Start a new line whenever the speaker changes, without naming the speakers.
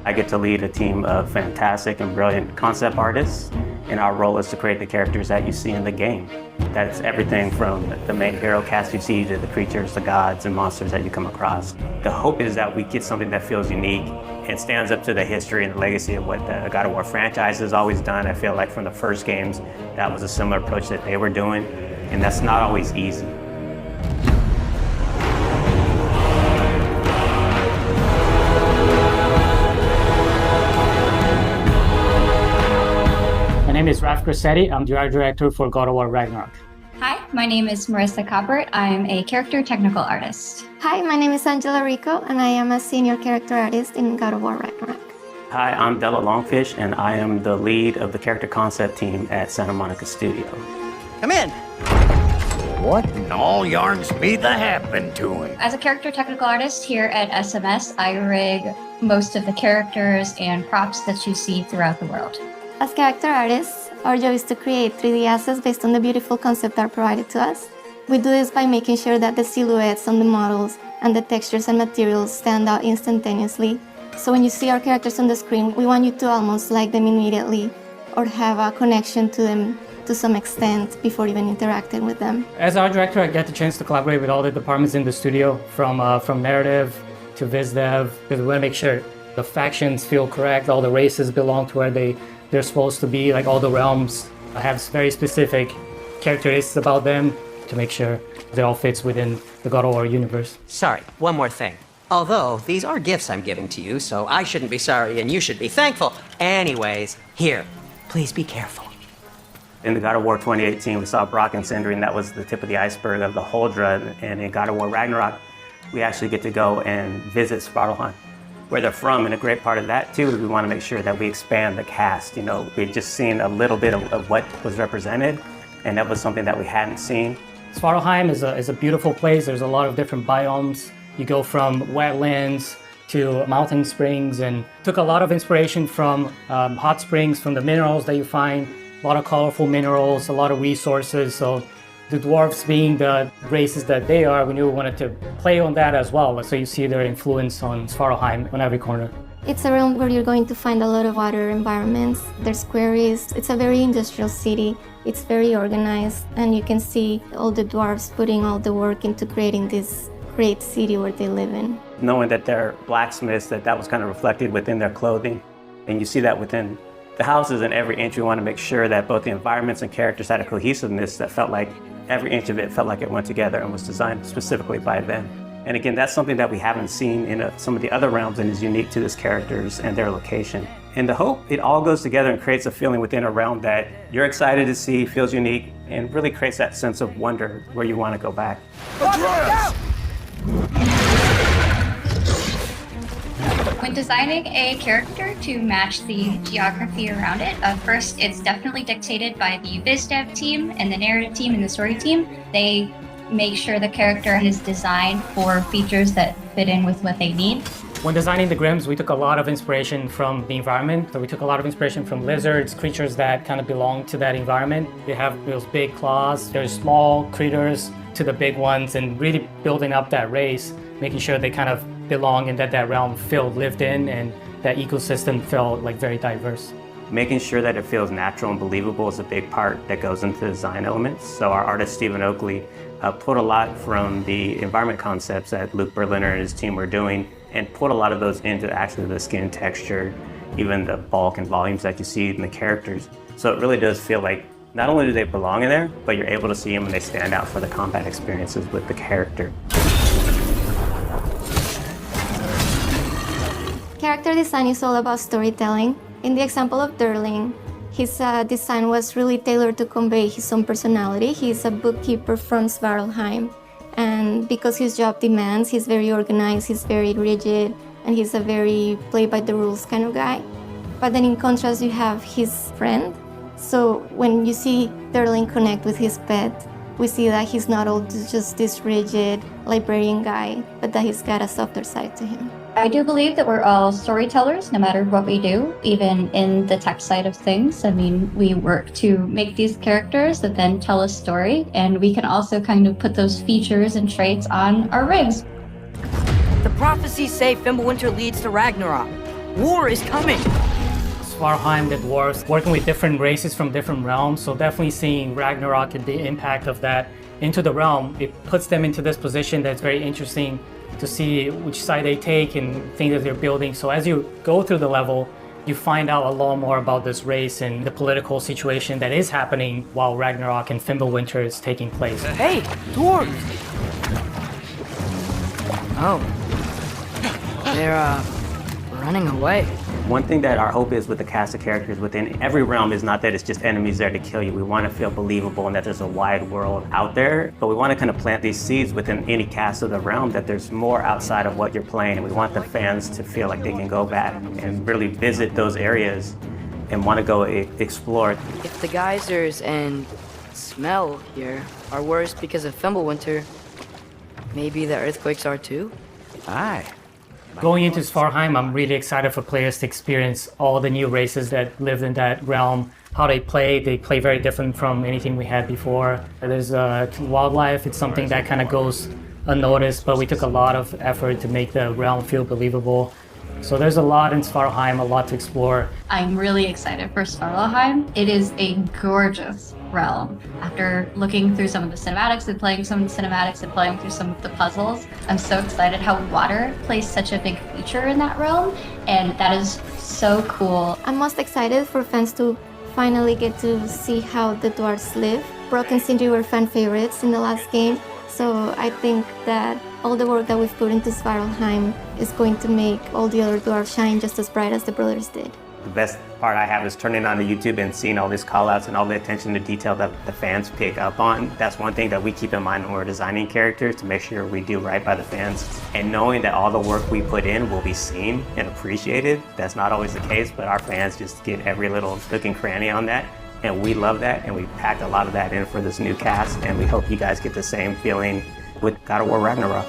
I get to lead a team of fantastic and brilliant concept artists, and our role is to create the characters that you see in the game. That's everything from the main hero cast you see to the creatures, the gods, and monsters that you come across. The hope is that we get something that feels unique and stands up to the history and the legacy of what the God of War franchise has always done. I feel like from the first games, that was a similar approach that they were doing, and that's not always easy.
My name is Raf Grassetti. I'm the art director for God of War Ragnarok.
Hi, my name is Marisa Kaupert. I'm a character technical artist.
Hi, my name is Rico, and I am a senior character artist in God of War Ragnarok.
Hi, I'm Dela Longfish, and I am the lead of the character concept team at Santa Monica Studio.
Come in.
What in all yarns me that happened to him?
As a character technical artist here at SMS, I rig most of the characters and props that you see throughout the world.
As character artists, our job is to create 3D assets based on the beautiful concept art provided to us. We do this by making sure that the silhouettes on the models and the textures and materials stand out instantaneously. So when you see our characters on the screen, we want you to almost like them immediately or have a connection to them to some extent before even interacting with them.
As art director, I get the chance to collaborate with all the departments in the studio, from narrative to viz dev, because we want to make sure the factions feel correct, all the races belong to where they're supposed to be, like all the realms have very specific characteristics about them to make sure they all fits within the God of War universe.
Sorry, one more thing. Although, these are gifts I'm giving to you, so I shouldn't be sorry and you should be thankful. Anyways, here, please be careful.
In the God of War 2018, we saw Brok and Sindri, and that was the tip of the iceberg of the Huldra. And in God of War Ragnarok, we actually get to go and visit Svartalfheim, where they're from. And a great part of that, too, is we want to make sure that we expand the cast. You know, we've just seen a little bit of what was represented, and that was something that we hadn't seen.
Svartalfheim is a beautiful place. There's a lot of different biomes. You go from wetlands to mountain springs, and took a lot of inspiration from hot springs, from the minerals that you find, a lot of colorful minerals, a lot of resources. So the dwarves being the races that they are, we knew we wanted to play on that as well. So you see their influence on Svartalfheim on every corner.
It's a realm where you're going to find a lot of water environments. There's quarries. It's a very industrial city. It's very organized, and you can see all the dwarves putting all the work into creating this great city where they live in.
Knowing that they're blacksmiths, that was kind of reflected within their clothing. And you see that within the houses and every inch. We want to make sure that both the environments and characters had a cohesiveness that felt like every inch of it felt like it went together and was designed specifically by them. And again, that's something that we haven't seen in some of the other realms and is unique to these characters and their location. And the hope, it all goes together and creates a feeling within a realm that you're excited to see, feels unique, and really creates that sense of wonder where you want to go back.
When designing a character to match the geography around it, first it's definitely dictated by the biz dev team and the narrative team and the story team. They make sure the character is designed for features that fit in with what they need.
When designing the Grims, we took a lot of inspiration from the environment. So we took a lot of inspiration from lizards, creatures that kind of belong to that environment. They have those big claws. There's small critters to the big ones, and really building up that race, making sure they kind of belong and that realm felt lived in and that ecosystem felt like very diverse.
Making sure that it feels natural and believable is a big part that goes into the design elements. So our artist, Stephen Oakley, pulled a lot from the environment concepts that Luke Berliner and his team were doing and put a lot of those into actually the skin texture, even the bulk and volumes that you see in the characters. So it really does feel like not only do they belong in there, but you're able to see them and they stand out for the combat experiences with the character.
Character design is all about storytelling. In the example of Derling, his design was really tailored to convey his own personality. He's a bookkeeper from Svartalfheim, and because his job demands, he's very organized, he's very rigid, and he's a very play-by-the-rules kind of guy. But then in contrast, you have his friend. So when you see Derling connect with his pet, we see that he's not all just this rigid librarian guy, but that he's got a softer side to him.
I do believe that we're all storytellers, no matter what we do, even in the tech side of things. I mean, we work to make these characters that then tell a story, and we can also kind of put those features and traits on our rigs.
The prophecies say Fimbulwinter leads to Ragnarok. War is coming!
Svartalfheim, the dwarves, working with different races from different realms, so definitely seeing Ragnarok and the impact of that into the realm, it puts them into this position that's very interesting to see which side they take and things that they're building. So as you go through the level, you find out a lot more about this race and the political situation that is happening while Ragnarok and Fimbulwinter is taking place.
Hey, dwarves! Oh. They're, running away.
One thing that our hope is with the cast of characters within every realm is not that it's just enemies there to kill you. We want to feel believable and that there's a wide world out there, but we want to kind of plant these seeds within any cast of the realm that there's more outside of what you're playing. And we want the fans to feel like they can go back and really visit those areas and want to go explore.
If the geysers and smell here are worse because of Fimbulwinter, maybe the earthquakes are too?
Aye.
Going into Svartalfheim, I'm really excited for players to experience all the new races that live in that realm, how they play. They play very different from anything we had before. There's wildlife, it's something that kind of goes unnoticed, but we took a lot of effort to make the realm feel believable. So there's a lot in Svartalfheim, a lot to explore.
I'm really excited for Svartalfheim. It is a gorgeous realm. After looking through some of the cinematics and playing some of the cinematics and playing through some of the puzzles, I'm so excited how water plays such a big feature in that realm, and that is so cool.
I'm most excited for fans to finally get to see how the dwarves live. Brok and Sindri were fan favorites in the last game, so I think that all the work that we've put into Svartalfheim is going to make all the other dwarves shine just as bright as the brothers did.
The best part I have is turning on the YouTube and seeing all these call-outs and all the attention to detail that the fans pick up on. That's one thing that we keep in mind when we're designing characters, to make sure we do right by the fans. And knowing that all the work we put in will be seen and appreciated, that's not always the case, but our fans just get every little nook and cranny on that. And we love that, and we packed a lot of that in for this new cast, and we hope you guys get the same feeling with God of War Ragnarok.